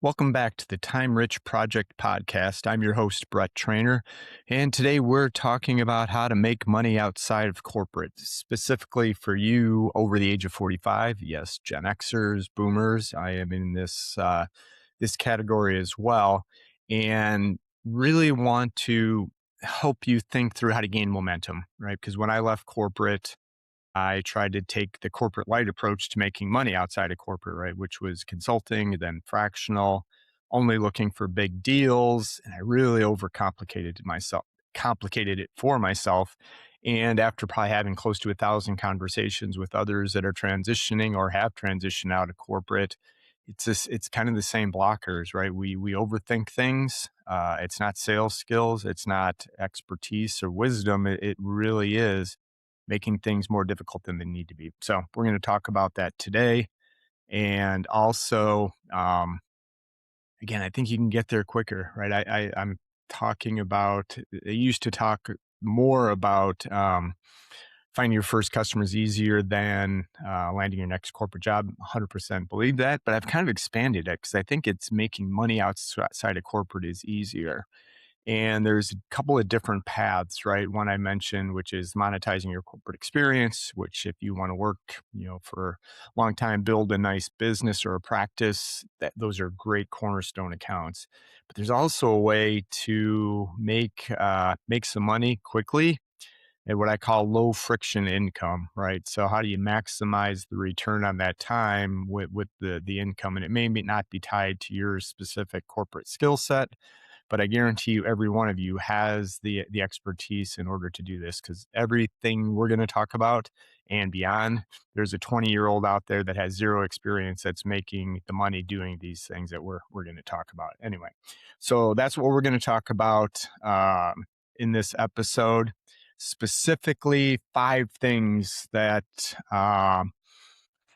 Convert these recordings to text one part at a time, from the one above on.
Welcome back to the Time Rich Project podcast. I'm your host, Brett Trainer, and today we're talking about how to make money outside of corporate, specifically for you over the age of 45. Yes, Gen Xers, Boomers. I am in this category as well, and really want to help you think through how to gain momentum, right? Because when I left corporate, I tried to take the corporate light approach to making money outside of corporate, right? Which was consulting, then fractional, only looking for big deals. And I really complicated it for myself. And after probably having close to 1,000 conversations with others that are transitioning or have transitioned out of corporate, it's kind of the same blockers, right? We overthink things. It's not sales skills, it's not expertise or wisdom. It really is making things more difficult than they need to be. So we're going to talk about that today. And also, again, I think you can get there quicker, right? I'm talking about, I used to talk more about finding your first customers easier than landing your next corporate job. 100% believe that, but I've kind of expanded it because I think it's making money outside of corporate is easier. And there's a couple of different paths, right? One I mentioned, which is monetizing your corporate experience, which if you want to work, for a long time, build a nice business or a practice, that those are great cornerstone accounts. But there's also a way to make some money quickly and what I call low friction income, right? So how do you maximize the return on that time with the income? And it may not be tied to your specific corporate skill set, but I guarantee you every one of you has the expertise in order to do this because everything we're going to talk about and beyond, there's a 20-year-old out there that has zero experience that's making the money doing these things that we're going to talk about. Anyway, so that's what we're going to talk about in this episode, specifically five things that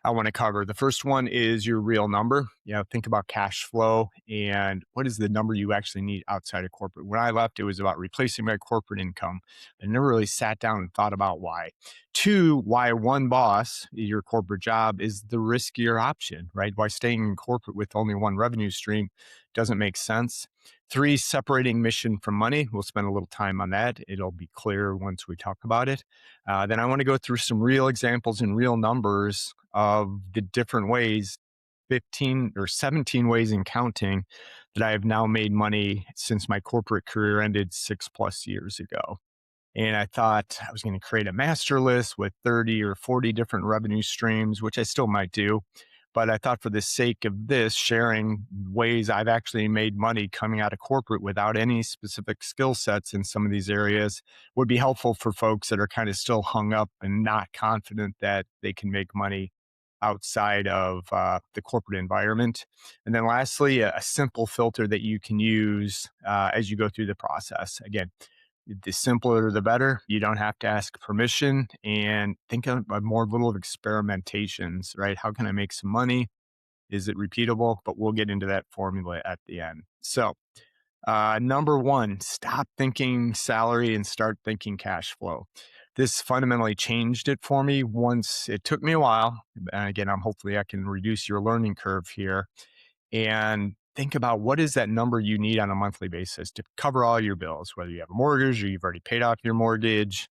I want to cover. The first one is your real number. Think about cash flow and what is the number you actually need outside of corporate. When I left, it was about replacing my corporate income. I never really sat down and thought about why. Two, why one boss, your corporate job, is the riskier option, right? Why staying in corporate with only one revenue stream doesn't make sense. Three, separating mission from money. We'll spend a little time on that. It'll be clear once we talk about it. Then I want to go through some real examples and real numbers of the different ways, 15 or 17 ways and counting, that I have now made money since my corporate career ended 6+ years ago. And I thought I was going to create a master list with 30 or 40 different revenue streams, which I still might do. But I thought for the sake of this, sharing ways I've actually made money coming out of corporate without any specific skill sets in some of these areas would be helpful for folks that are kind of still hung up and not confident that they can make money outside of the corporate environment. And then lastly, a simple filter that you can use as you go through the process. Again, the simpler the better. You don't have to ask permission and think of a more little of experimentations, right? How can I make some money? Is it repeatable? But we'll get into that formula at the end. So, number one, stop thinking salary and start thinking cash flow. This fundamentally changed it for me once. It took me a while. And again, hopefully I can reduce your learning curve here and think about what is that number you need on a monthly basis to cover all your bills, whether you have a mortgage or you've already paid off your mortgage,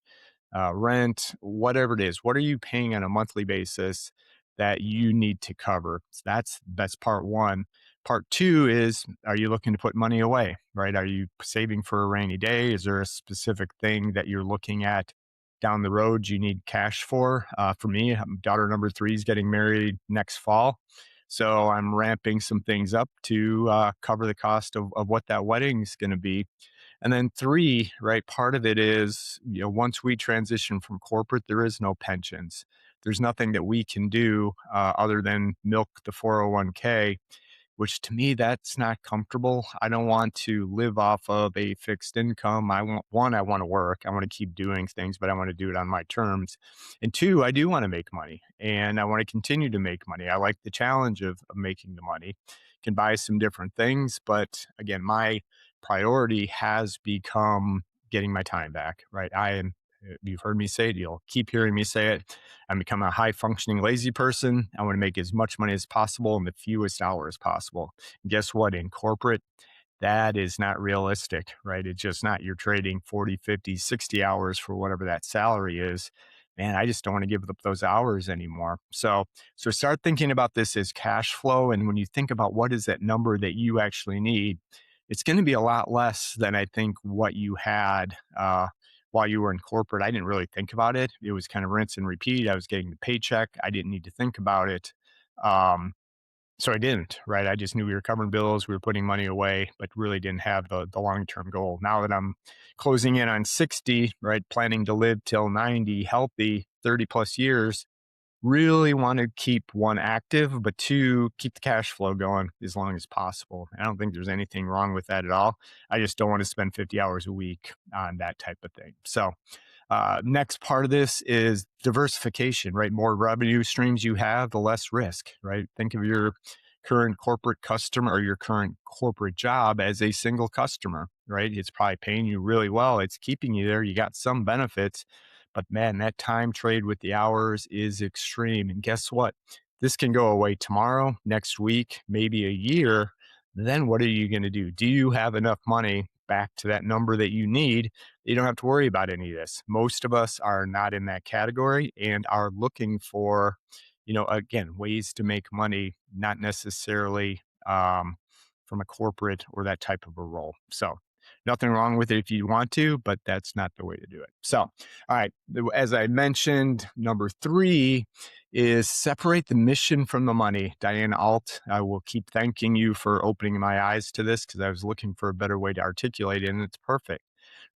rent, whatever it is. What are you paying on a monthly basis that you need to cover? So that's part one. Part two is, are you looking to put money away, right? Are you saving for a rainy day? Is there a specific thing that you're looking at down the road you need cash for? For me, daughter number three is getting married next fall. So I'm ramping some things up to cover the cost of what that wedding is going to be. And then three, right, part of it is, once we transition from corporate, there is no pensions. There's nothing that we can do other than milk the 401k, which to me, that's not comfortable. I don't want to live off of a fixed income. I want to work. I want to keep doing things, but I want to do it on my terms. And two, I do want to make money and I want to continue to make money. I like the challenge of making the money. Can buy some different things, but again, my priority has become getting my time back, right? You've heard me say it. You'll keep hearing me say it. I'm becoming a high functioning lazy person. I want to make as much money as possible in the fewest hours possible. And guess what? In corporate, that is not realistic, right? It's just not. You're trading 40, 50, 60 hours for whatever that salary is. Man, I just don't want to give up those hours anymore. So start thinking about this as cash flow. And when you think about what is that number that you actually need, it's going to be a lot less than I think what you had while you were in corporate. I didn't really think about it. It was kind of rinse and repeat. I was getting the paycheck. I didn't need to think about it. Um, so I didn't, right? I just knew we were covering bills, we were putting money away, but really didn't have the long term goal. Now that I'm closing in on 60, right, planning to live till 90, healthy, 30 plus years, really want to keep one active, but two, keep the cash flow going as long as possible. I don't think there's anything wrong with that at all. I just don't want to spend 50 hours a week on that type of thing. So next part of this is diversification, right? More revenue streams you have, the less risk, right? Think of your current corporate customer or your current corporate job as a single customer, right? It's probably paying you really well. It's keeping you there. You got some benefits, but man, that time trade with the hours is extreme. And guess what? This can go away tomorrow, next week, maybe a year. Then what are you going to do? Do you have enough money back to that number that you need? You don't have to worry about any of this. Most of us are not in that category and are looking for, again, ways to make money, not necessarily from a corporate or that type of a role. So, nothing wrong with it if you want to, but that's not the way to do it. So, all right, as I mentioned, number three is separate the mission from the money. Diane Alt, I will keep thanking you for opening my eyes to this because I was looking for a better way to articulate it, and it's perfect,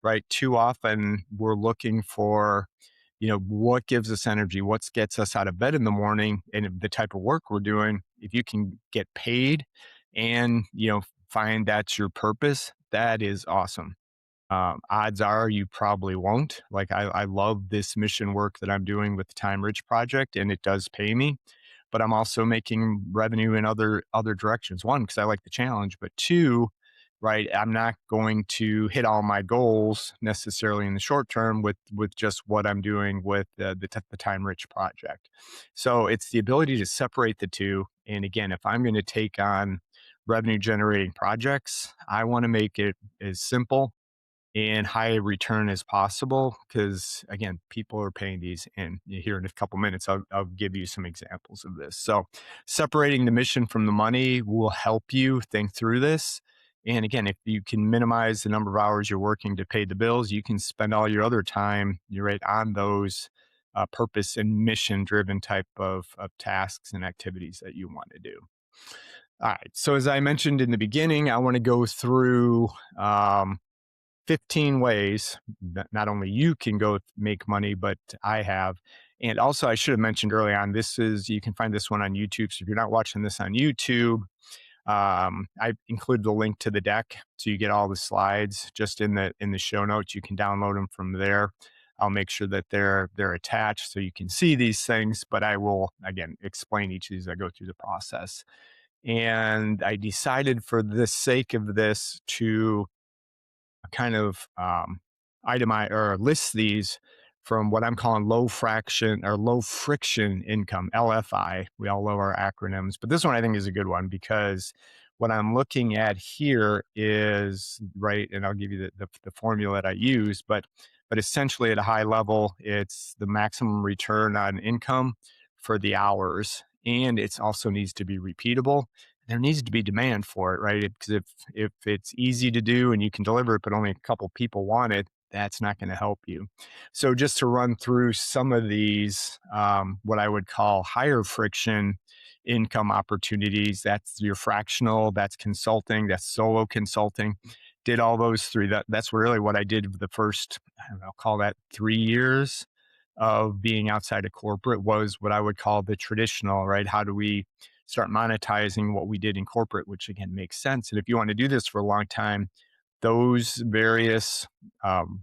right? Too often we're looking for, what gives us energy, what gets us out of bed in the morning, and the type of work we're doing. If you can get paid and, find that's your purpose, that is awesome. Odds are you probably won't. Like I love this mission work that I'm doing with the Time Rich Project, and it does pay me. But I'm also making revenue in other directions. One, because I like the challenge, but two, right, I'm not going to hit all my goals necessarily in the short term with just what I'm doing with the Time Rich Project. So it's the ability to separate the two. And again, if I'm going to take on revenue generating projects, I want to make it as simple and high return as possible because again, people are paying these. And here in a couple minutes I'll give you some examples of this. So separating the mission from the money will help you think through this. And again, if you can minimize the number of hours you're working to pay the bills, you can spend all your other time, you're right, on those purpose and mission driven type of tasks and activities that you want to do. All right, so as I mentioned in the beginning, I want to go through 15 ways that not only you can go make money, but I have. And also, I should have mentioned early on, you can find this one on YouTube. So if you're not watching this on YouTube, I include the link to the deck. So you get all the slides just in the show notes. You can download them from there. I'll make sure that they're attached so you can see these things, but I will, again, explain each of these as I go through the process. And I decided for the sake of this to kind of itemize or list these from what I'm calling low fraction or low friction income, LFI. We all love our acronyms, but this one I think is a good one because what I'm looking at here is right, and I'll give you the formula that I use, but essentially at a high level, it's the maximum return on income for the hours, and it also needs to be repeatable. There needs to be demand for it, right? Because if it's easy to do and you can deliver it, but only a couple people want it, that's not going to help you. So just to run through some of these, what I would call higher friction income opportunities. That's your fractional, that's consulting, that's solo consulting. Did all those three. That's really what I did the first, I don't know, call that 3 years of being outside of corporate was what I would call the traditional, right? How do we start monetizing what we did in corporate, which again makes sense. And if you want to do this for a long time, those various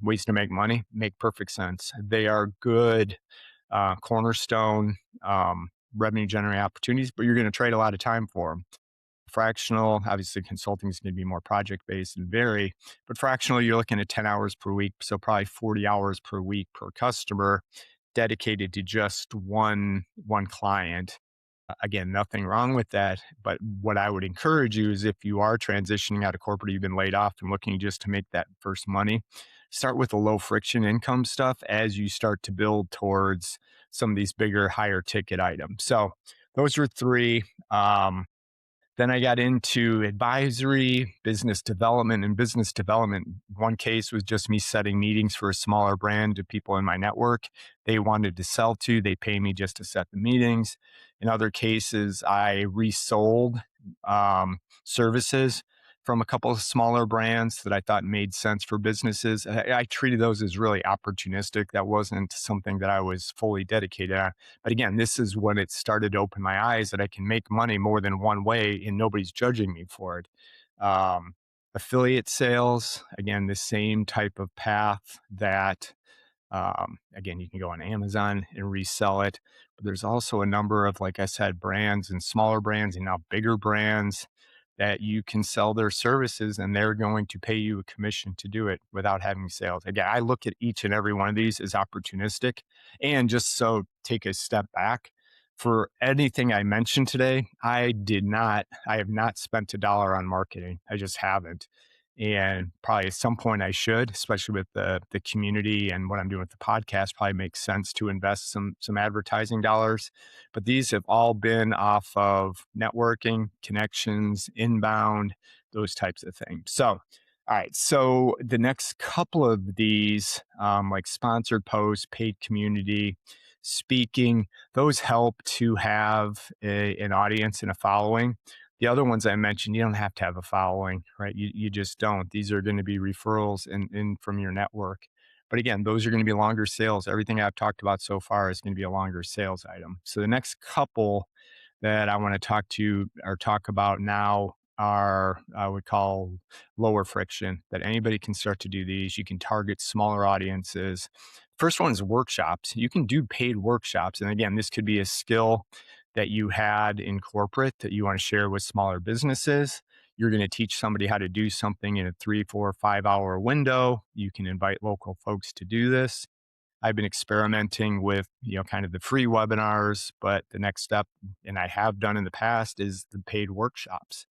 ways to make money make perfect sense. They are good cornerstone revenue generating opportunities, but you're going to trade a lot of time for them. fractional, obviously consulting is going to be more project based and vary, but fractional, you're looking at 10 hours per week. So probably 40 hours per week per customer dedicated to just one client. Again, nothing wrong with that. But what I would encourage you is if you are transitioning out of corporate, you've been laid off and looking just to make that first money, start with the low friction income stuff as you start to build towards some of these bigger, higher ticket items. So those are three. Then I got into advisory, business development, and business development. One case was just me setting meetings for a smaller brand to people in my network they wanted to sell to. They pay me just to set the meetings. In other cases, I resold services from a couple of smaller brands that I thought made sense for businesses. I treated those as really opportunistic. That wasn't something that I was fully dedicated on. But again, this is when it started to open my eyes that I can make money more than one way and nobody's judging me for it. Um, Affiliate sales, again, the same type of path that again, you can go on Amazon and resell it. But there's also a number of, like I said, brands and smaller brands and now bigger brands that you can sell their services and they're going to pay you a commission to do it without having sales. Again, I look at each and every one of these as opportunistic. And just so take a step back, for anything I mentioned today, I have not spent a dollar on marketing. I just haven't, and probably at some point I should, especially with the community and what I'm doing with the podcast. Probably makes sense to invest some advertising dollars, but these have all been off of networking, connections, inbound, those types of things. So, all right. So the next couple of these, like sponsored posts, paid community, speaking, those help to have an audience and a following. The other ones I mentioned, you don't have to have a following, right? You just don't. These are going to be referrals in from your network. But again, those are going to be longer sales. Everything I've talked about so far is going to be a longer sales item. So the next couple that I want to talk to or talk about now are I would call lower friction, that anybody can start to do these. You can target smaller audiences. First one is workshops. You can do paid workshops. And again, this could be a skill that you had in corporate that you want to share with smaller businesses. You're going to teach somebody how to do something in a 3, 4, 5 hour window. You can invite local folks to do this. I've been experimenting with, kind of the free webinars, but the next step, and I have done in the past, is the paid workshops.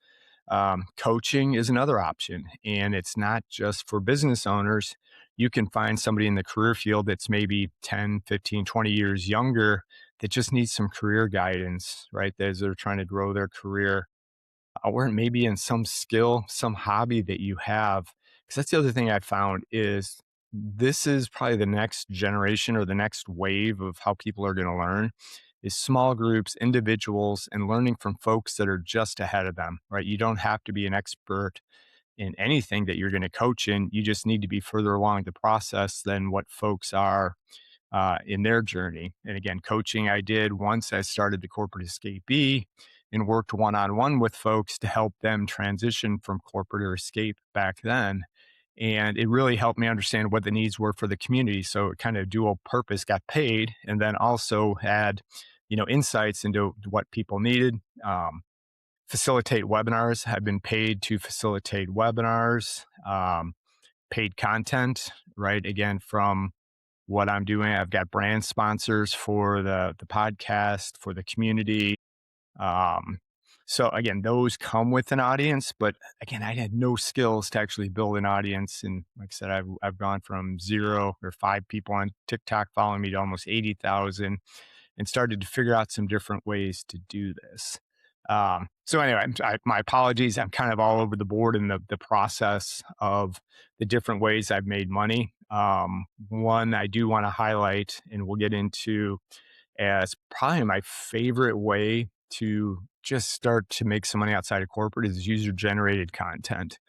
Coaching is another option, and it's not just for business owners. You can find somebody in the career field that's maybe 10, 15, 20 years younger that just needs some career guidance, right? As they're trying to grow their career, or maybe in some skill, some hobby that you have. Because that's the other thing I found is this is probably the next generation or the next wave of how people are going to learn is small groups, individuals, and learning from folks that are just ahead of them, right? You don't have to be an expert in anything that you're going to coach in. You just need to be further along the process than what folks are in their journey. And again, coaching I did once I started the Corporate Escapee and worked one on one with folks to help them transition from corporate or escape back then. And it really helped me understand what the needs were for the community. So it kind of dual purpose, got paid, and then also had, insights into what people needed. Facilitate webinars. I've been paid to facilitate webinars, paid content, right? Again, from what I'm doing, I've got brand sponsors for the podcast, for the community. Um, so again, those come with an audience, but again, I had no skills to actually build an audience. And like I said, I've gone from 0 or 5 people on TikTok following me to almost 80,000 and started to figure out some different ways to do this. So anyway, my apologies. I'm kind of all over the board in the process of the different ways I've made money. One I do want to highlight, and we'll get into as probably my favorite way to just start to make some money outside of corporate is user generated content,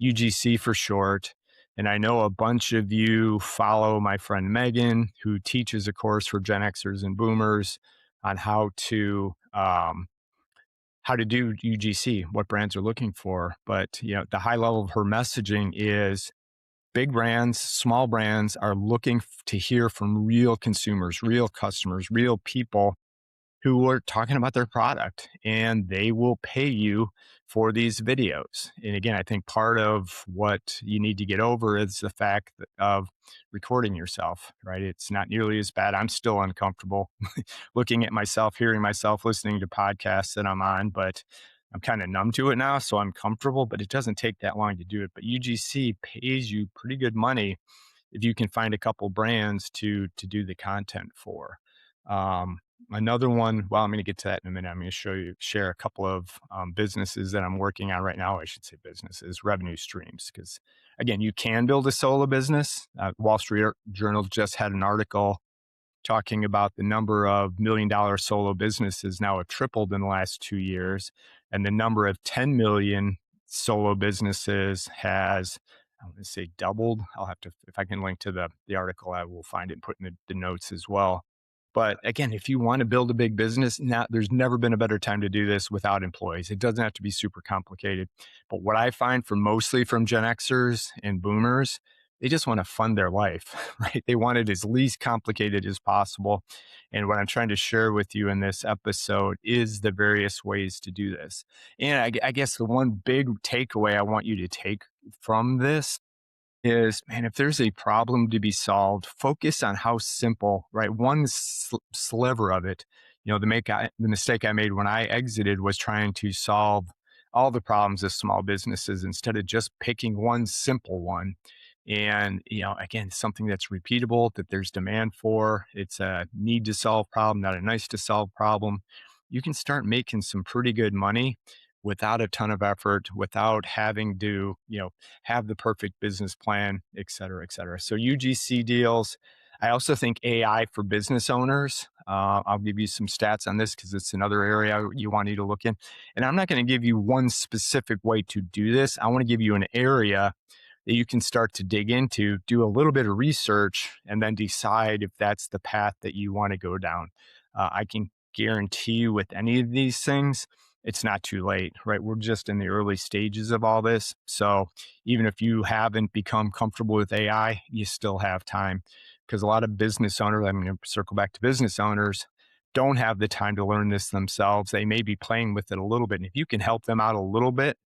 UGC for short. And I know a bunch of you follow my friend Megan, who teaches a course for Gen Xers and Boomers on how to do UGC, what brands are looking for. But the high level of her messaging is big brands, small brands are looking to hear from real consumers, real customers, real people who are talking about their product, and they will pay you for these videos. And again, I think part of what you need to get over is the fact of recording yourself, right? It's not nearly as bad. I'm still uncomfortable looking at myself, hearing myself, listening to podcasts that I'm on, but I'm kind of numb to it now. So I'm comfortable, but it doesn't take that long to do it. But UGC pays you pretty good money if you can find a couple brands to do the content for. Um, Another one, well, I'm going to get to that in a minute. I'm going to share a couple of businesses that I'm working on right now. I should say businesses, revenue streams, because again, you can build a solo business. Wall Street Journal just had an article talking about the number of $1 million solo businesses now have tripled in the last 2 years, and the number of 10 million solo businesses has, I want to say, doubled. I'll have to, if I can link to the article, I will find it and put in the notes as well. But again, if you want to build a big business, now there's never been a better time to do this without employees. It doesn't have to be super complicated. But what I find from mostly from Gen Xers and boomers, they just want to fund their life, right? They want it as least complicated as possible. And what I'm trying to share with you in this episode is the various ways to do this. And I guess the one big takeaway I want you to take from this is, man, if there's a problem to be solved, focus on how simple, right? One sliver of it. The mistake I made when I exited was trying to solve all the problems of small businesses instead of just picking one simple one. And, again, something that's repeatable, that there's demand for. It's a need to solve problem, not a nice to solve problem. You can start making some pretty good money without a ton of effort, without having to, have the perfect business plan, et cetera, et cetera. So UGC deals. I also think AI for business owners. I'll give you some stats on this because it's another area you want to look in. And I'm not going to give you one specific way to do this. I want to give you an area that you can start to dig into, do a little bit of research, and then decide if that's the path that you want to go down. I can guarantee you with any of these things, it's not too late, right? We're just in the early stages of all this. So even if you haven't become comfortable with AI, you still have time because a lot of business owners, I'm going to circle back to business owners, don't have the time to learn this themselves. They may be playing with it a little bit. And if you can help them out a little bit,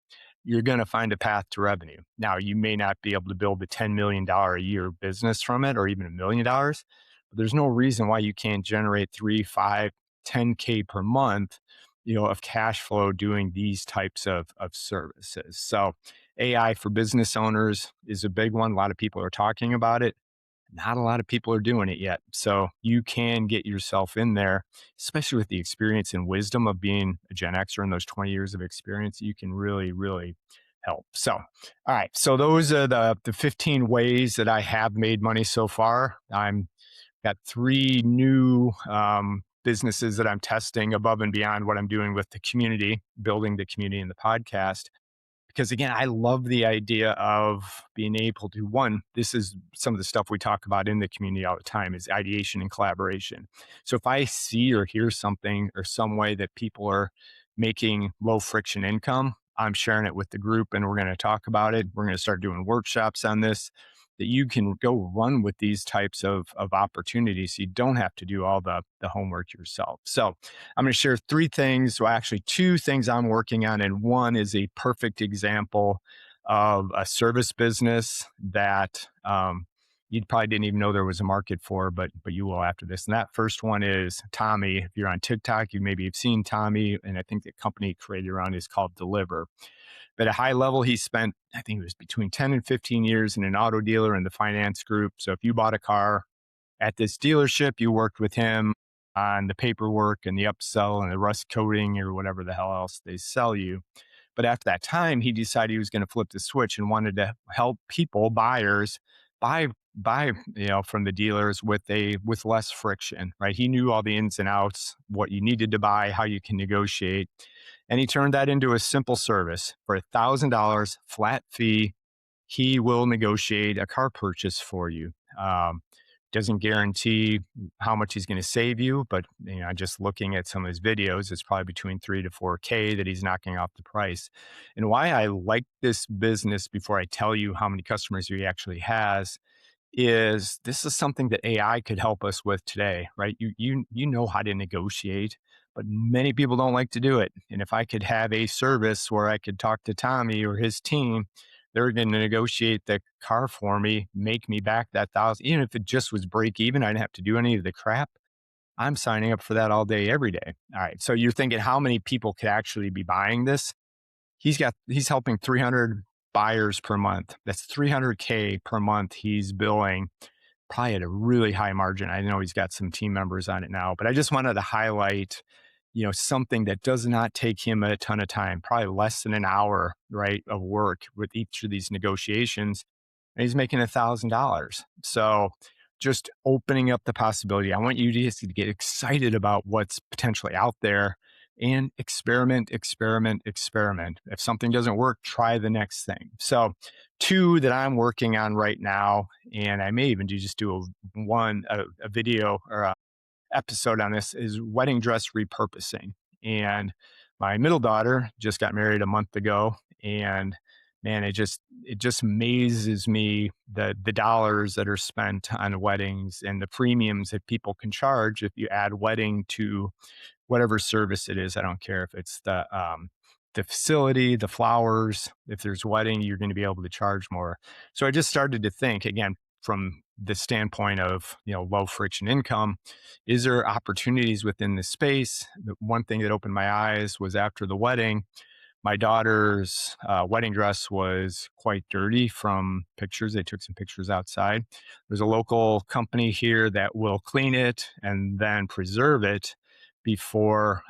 you're going to find a path to revenue. Now, you may not be able to build a $10 million a year business from it or even $1 million, but there's no reason why you can't generate 3, 5, 10K per month, of cash flow doing these types of services. So AI for business owners is a big one. A lot of people are talking about it. Not a lot of people are doing it yet. So you can get yourself in there, especially with the experience and wisdom of being a Gen Xer and those 20 years of experience. You can really, really help. So, all right. So those are the 15 ways that I have made money so far. I'm got 3 new businesses that I'm testing above and beyond what I'm doing with the community, building the community and the podcast, because again, I love the idea of being able to, one, this is some of the stuff we talk about in the community all the time, is ideation and collaboration. So if I see or hear something or some way that people are making low friction income, I'm sharing it with the group and we're going to talk about it. We're going to start doing workshops on this, that you can go run with these types of opportunities. You don't have to do all the homework yourself. So I'm going to share 3 things, well, actually 2 things I'm working on. And one is a perfect example of a service business that you probably didn't even know there was a market for, but you will after this. And that first one is Tommy. If you're on TikTok, you maybe have seen Tommy, and I think the company created around is called Deliver. But at a high level, he spent, I think it was between 10 and 15 years in an auto dealer in the finance group. So if you bought a car at this dealership, you worked with him on the paperwork and the upsell and the rust coating or whatever the hell else they sell you. But after that time, he decided he was going to flip the switch and wanted to help people, buyers, buy from the dealers with less friction, right? He knew all the ins and outs, what you needed to buy, how you can negotiate, and he turned that into a simple service for $1,000 flat fee. He will negotiate a car purchase for you. Doesn't guarantee how much he's going to save you, but just looking at some of his videos, it's probably between 3 to 4K that he's knocking off the price. And why I like this business, before I tell you how many customers he actually has, is this is something that AI could help us with today, right? You know how to negotiate, but many people don't like to do it. And if I could have a service where I could talk to Tommy or his team, they're going to negotiate the car for me, make me back that thousand, even if it just was break even, I didn't have to do any of the crap. I'm signing up for that all day, every day. All right. So you're thinking how many people could actually be buying this? He's helping 300 buyers per month. That's 300K per month he's billing, probably at a really high margin. I know he's got some team members on it now, but I just wanted to highlight, something that does not take him a ton of time, probably less than an hour, right, of work with each of these negotiations, and he's making $1,000. So just opening up the possibility. I want you to get excited about what's potentially out there and experiment, experiment, experiment. If something doesn't work, try the next thing. So two that I'm working on right now, and I may even do a video or a episode on this, is wedding dress repurposing. And my middle daughter just got married a month ago, and man, it just amazes me the dollars that are spent on weddings and the premiums that people can charge if you add wedding to whatever service it is. I don't care if it's the facility, the flowers. If there's wedding, you're going to be able to charge more. So I just started to think again from the standpoint of low friction income. Is there opportunities within this space? The one thing that opened my eyes was after the wedding, my daughter's wedding dress was quite dirty from pictures. They took some pictures outside. There's a local company here that will clean it and then preserve it before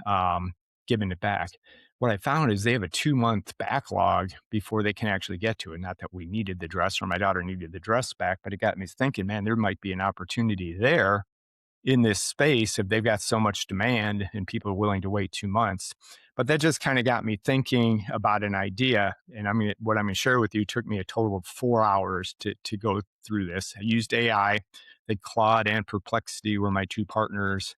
giving it back. What I found is they have a 2-month backlog before they can actually get to it. Not that we needed the dress or my daughter needed the dress back, but it got me thinking, man, there might be an opportunity there in this space if they've got so much demand and people are willing to wait 2 months. But that just kind of got me thinking about an idea. And what I'm going to share with you took me a total of 4 hours to go through this. I used AI. The Claude and Perplexity were my two partners,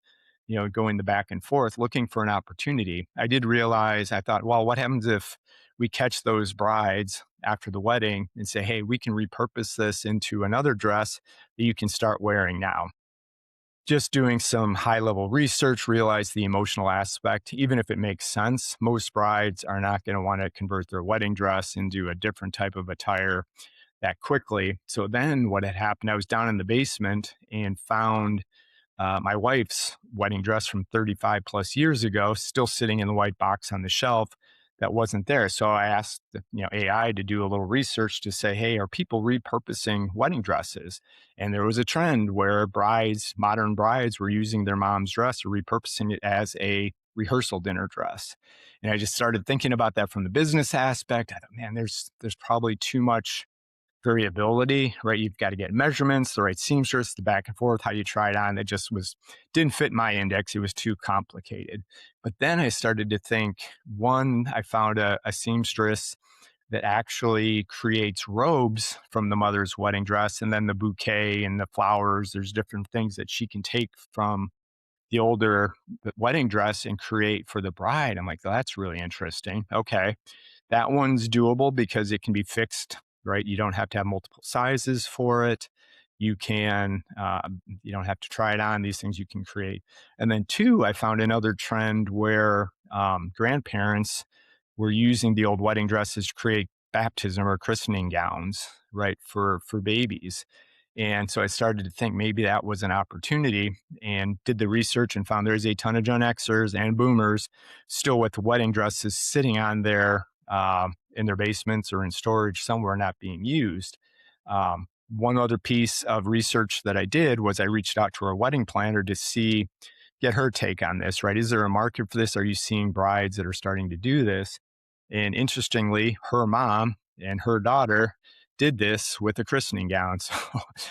going the back and forth looking for an opportunity. I did realize, I thought, well, what happens if we catch those brides after the wedding and say, hey, we can repurpose this into another dress that you can start wearing now? Just doing some high level research, realize the emotional aspect. Even if it makes sense, most brides are not going to want to convert their wedding dress into a different type of attire that quickly. So then what had happened, I was down in the basement and found my wife's wedding dress from 35 plus years ago, still sitting in the white box on the shelf that wasn't there. So I asked AI to do a little research to say, hey, are people repurposing wedding dresses? And there was a trend where modern brides were using their mom's dress or repurposing it as a rehearsal dinner dress. And I just started thinking about that from the business aspect. I thought, man, there's probably too much variability, right? You've got to get measurements, the right seamstress, the back and forth, how you try it on. It just didn't fit my index. It was too complicated. But then I started to think, one, I found a seamstress that actually creates robes from the mother's wedding dress, and then the bouquet and the flowers. There's different things that she can take from the older wedding dress and create for the bride. I'm like, oh, that's really interesting. Okay. That one's doable because it can be fixed, right? You don't have to have multiple sizes for it. You don't have to try it on. These things you can create. And then two, I found another trend where grandparents were using the old wedding dresses to create baptism or christening gowns, right, for babies. And so I started to think maybe that was an opportunity and did the research and found there's a ton of Gen Xers and boomers still with wedding dresses sitting on in their basements or in storage somewhere not being used. One other piece of research that I did was I reached out to our wedding planner to get her take on this, right? Is there a market for this? Are you seeing brides that are starting to do this? And interestingly, her mom and her daughter did this with a christening gown.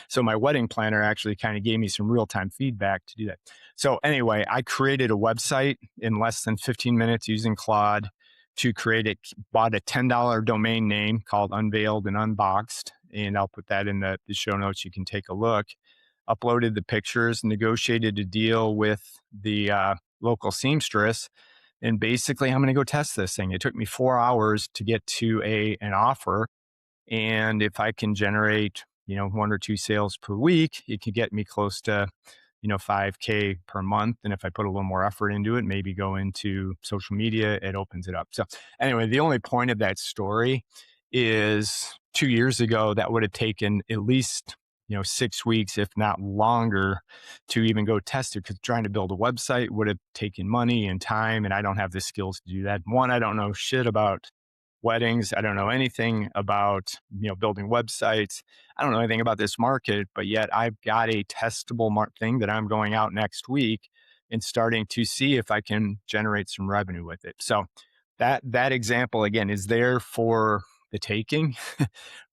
So my wedding planner actually kind of gave me some real-time feedback to do that. So anyway, I created a website in less than 15 minutes using Claude to create it, bought a $10 domain name called Unveiled and Unboxed, and I'll put that in the show notes. You can take a look. Uploaded the pictures, negotiated a deal with the local seamstress, and basically I'm going to go test this thing. It took me 4 hours to get to an offer. And if I can generate, 1 or 2 sales per week, it could get me close to 5K per month. And if I put a little more effort into it, maybe go into social media, it opens it up. So anyway, the only point of that story is 2 years ago, that would have taken at least 6 weeks, if not longer, to even go test it, because trying to build a website would have taken money and time, and I don't have the skills to do that. One, I don't know shit about weddings. I don't know anything about building websites. I don't know anything about this market, but yet I've got a testable thing that I'm going out next week and starting to see if I can generate some revenue with it. So that example again is there for the taking.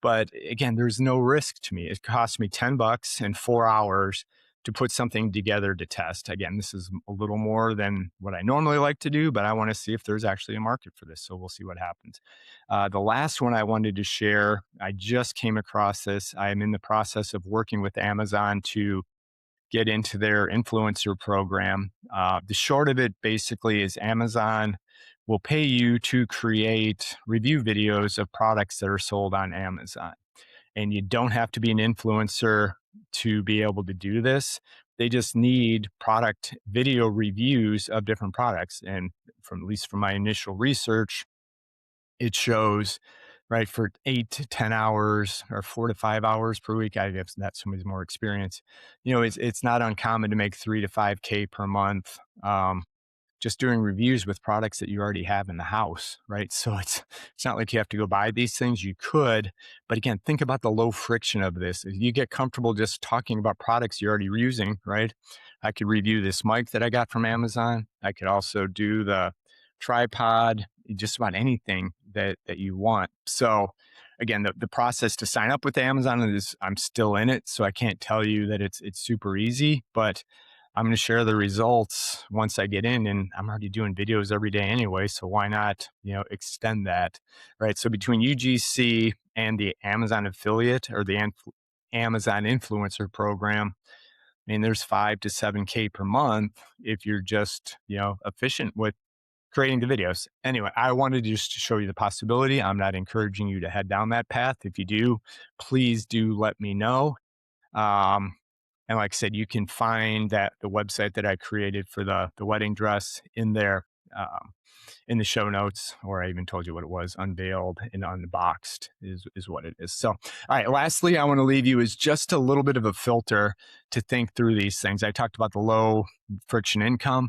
But again, there's no risk to me. It cost me $10 and 4 hours to put something together to test. Again, this is a little more than what I normally like to do, but I want to see if there's actually a market for this. So we'll see what happens. The last one I wanted to share, I just came across this. I am in the process of working with Amazon to get into their influencer program. The short of it basically is Amazon will pay you to create review videos of products that are sold on Amazon. And you don't have to be an influencer to be able to do this. They just need product video reviews of different products. And from at least from my initial research, it shows right for 8 to 10 hours or 4 to 5 hours per week. I guess that somebody's more experience. It's not uncommon to make 3 to 5K per month. Just doing reviews with products that you already have in the house, right? So it's not like you have to go buy these things. You could, but again, think about the low friction of this. If you get comfortable just talking about products you're already using, right? I could review this mic that I got from Amazon. I could also do the tripod, just about anything that you want. So again, the process to sign up with Amazon is I'm still in it, so I can't tell you that it's super easy, but I'm going to share the results once I get in, and I'm already doing videos every day anyway. So why not, extend that, right? So between UGC and the Amazon affiliate or the Amazon influencer program, I mean, there's 5 to 7K per month if you're just, efficient with creating the videos. Anyway, I wanted just to show you the possibility. I'm not encouraging you to head down that path. If you do, please do let me know. Um, and like I said, you can find that the website that I created for the wedding dress in there, in the show notes, or I even told you what it was. Unveiled and unboxed is what it is. So, all right. Lastly, I want to leave you is just a little bit of a filter to think through these things. I talked about the low friction income.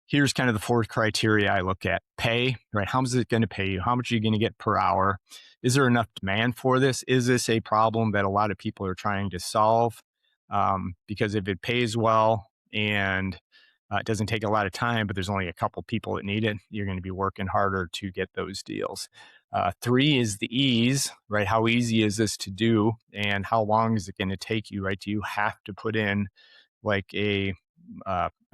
Here's kind of the fourth criteria I look at. Pay, right? How much is it going to pay you? How much are you going to get per hour? Is there enough demand for this? Is this a problem that a lot of people are trying to solve? Because if it pays well and it doesn't take a lot of time, but there's only a couple people that need it, you're going to be working harder to get those deals. Three is the ease, right? How easy is this to do, and how long is it going to take you, right? Do you have to put in like a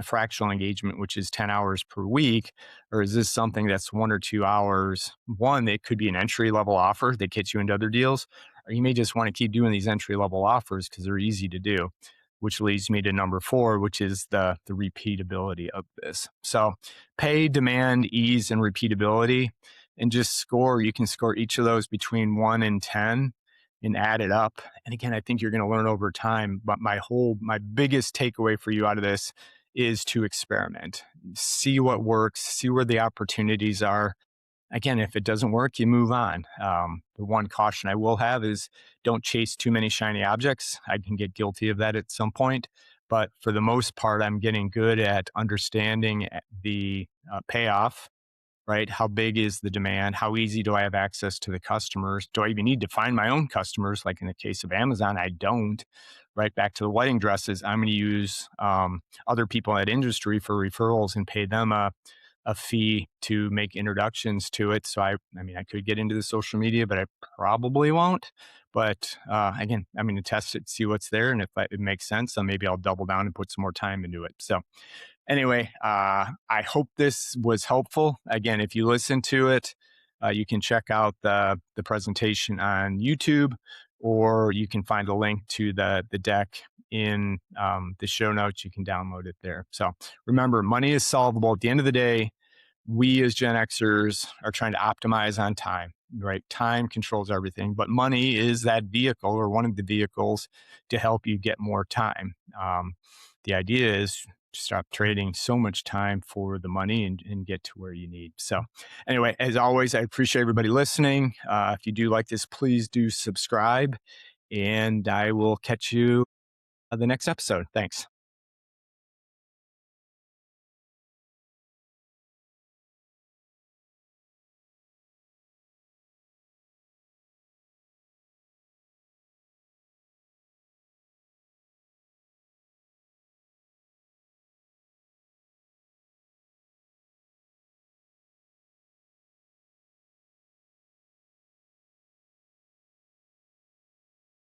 fractional engagement, which is 10 hours per week? Or is this something that's 1 or 2 hours? One, it could be an entry level offer that gets you into other deals, or you may just want to keep doing these entry level offers because they're easy to do, which leads me to number four, which is the repeatability of this. So pay, demand, ease, and repeatability, and just score. You can score each of those between 1 and 10 and add it up. And again, I think you're going to learn over time. But my biggest takeaway for you out of this is to experiment, see what works, see where the opportunities are. Again, if it doesn't work, you move on. The one caution I will have is don't chase too many shiny objects. I can get guilty of that at some point. But for the most part, I'm getting good at understanding the payoff, right? How big is the demand? How easy do I have access to the customers? Do I even need to find my own customers? Like in the case of Amazon, I don't. Right back to the wedding dresses, I'm going to use other people in that industry for referrals and pay them a fee to make introductions to it. So I mean, I could get into the social media, but I probably won't. But again, I'm going to test it, see what's there, and if it makes sense, then maybe I'll double down and put some more time into it. So anyway, I hope this was helpful. Again, if you listen to it, you can check out the presentation on YouTube, or you can find a link to the deck in the show notes. You can download it there. So remember, money is solvable. At the end of the day, we as Gen Xers are trying to optimize on time, right? Time controls everything, but money is that vehicle or one of the vehicles to help you get more time. The idea is stop trading so much time for the money and get to where you need. So, anyway, as always, I appreciate everybody listening. If you do like this, please do subscribe, and I will catch you the next episode. Thanks.